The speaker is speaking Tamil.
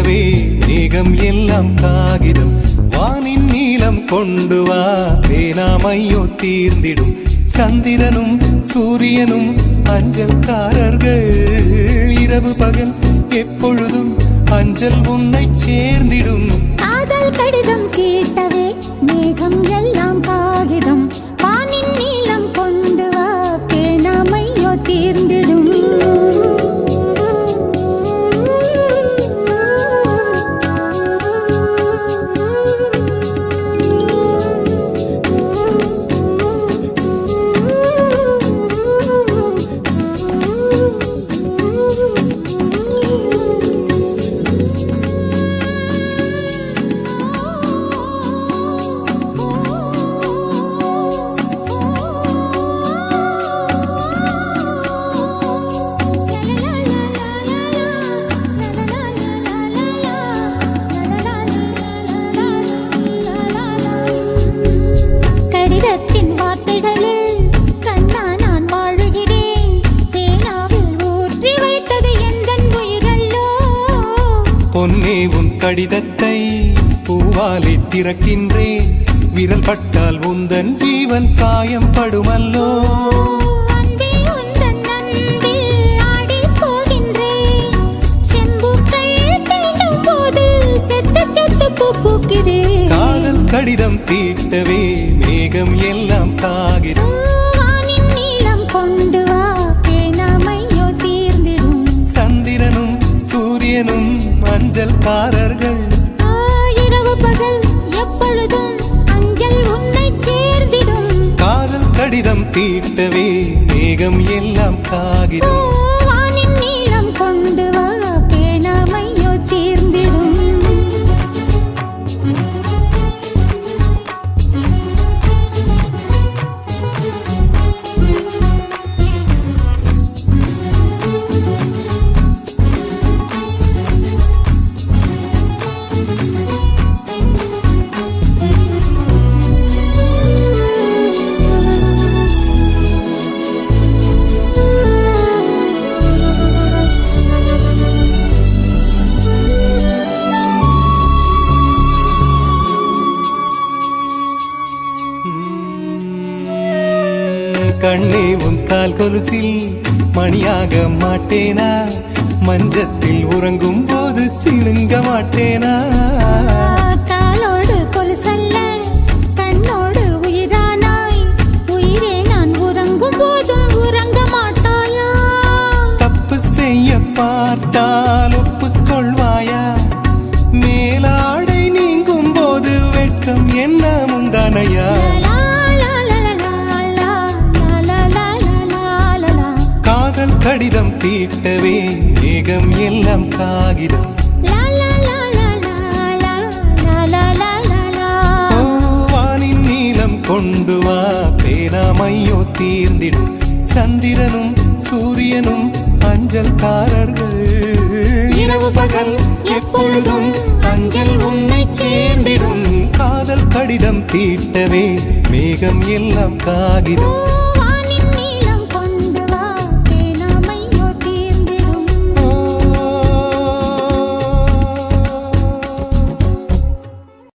தீட்டவே மேகம் எல்லாம் காகிதம் வானின் நீலம் கொண்டு வா பேனாமையோ தீர்ந்திடும் சந்திரனும் சூரியனும் அஞ்சல்காரர்கள் இரவு பகல் எப்பொழுதும் அஞ்சல் உன்னை சேர்ந்திடும் காதல் கடிதம் கேட்டவே மேகம் எல்லாம் காகிதம் வானின் நீலம் கொண்டு வா பேனாமையோ தீர்ந்திடும் பொன்னே உன் கடிதத்தை பூவாலை திறக்கின்றேன் விரல் பட்டால் உந்தன் ஜீவன் காயம் படுமல்லோ காதல் கடிதம் தீட்டவே மேகம் எல்லாம் காகிதம் சந்திரனும் சூரியனும் அஞ்சல்காரர்கள் இரவு பகல் எப்பொழுதும் அஞ்சல் உன்னை சேர்ந்திடும் காதல் கடிதம் தீட்டவே மேகம் எல்லாம் காகிதம் வானின் நீலம் கொண்டு வா பேனாமையோ தீர்ந்திடும் கண்ணே உன் கால் கொலுசில் மணியாக மாட்டேனா மஞ்சத்தில் உறங்கும் போது சிணுங்க மாட்டேனா காலோடு கொலுசல்ல கண்ணோடு உயிரானாய் உயிரே நான் உறங்கும் போதும் உறங்க மாட்டாயா தப்பு செய்ய பார்த்தால் ஒப்புக்கொள்வாயா மேலாடை நீங்கும் போது வெட்கம் என்ன முந்தானையா கடிதம் தீட்டவே மேகம் எல்லாம் காகிதம் வானின் நீலம் கொண்டு வா பேனாமையோ தீர்ந்திடும் சந்திரனும் சூரியனும் அஞ்சல்காரர்கள் இரவு பகல் எப்பொழுதும் அஞ்சல் உன்னை சேர்ந்திடும் காதல் கடிதம் தீட்டவே மேகம் எல்லாம் காகிதம்